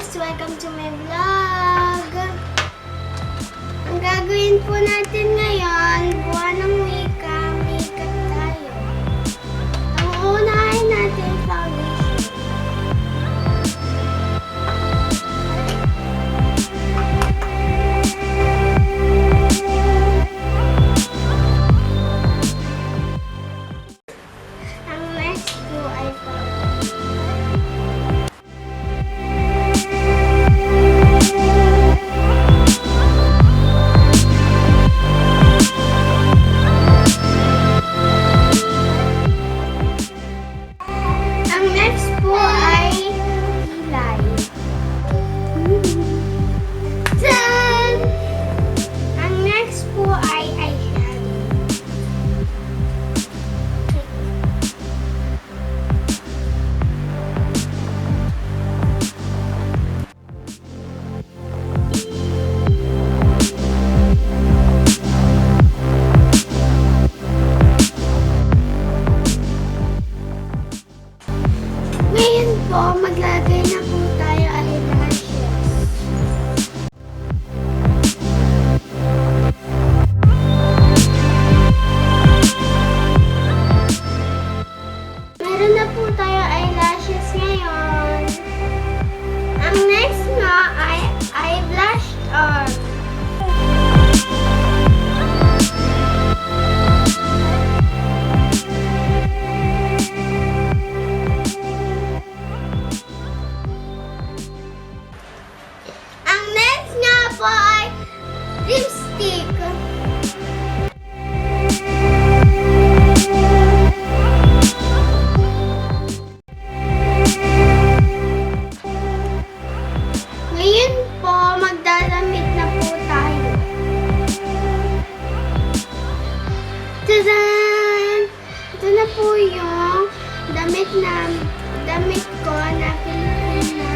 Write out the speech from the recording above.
guys! Welcome to my vlog! Ang gagawin po natin ngayon, buwan ng wika, makeup tayo. Ang unahin natin foundation. Ang next po ay kilay. Then, ang next po ay eyeshadow. Ngayon po, maglagay na po tayo eyelashes. Meron na po tayo eyelashes ngayon. Ang next nga ay eye blush on. Ang next nga po ay lipstick. Ngayon po, magdadamit na po tayo. Tadaan! Ito na po yung damit ko na Pilipina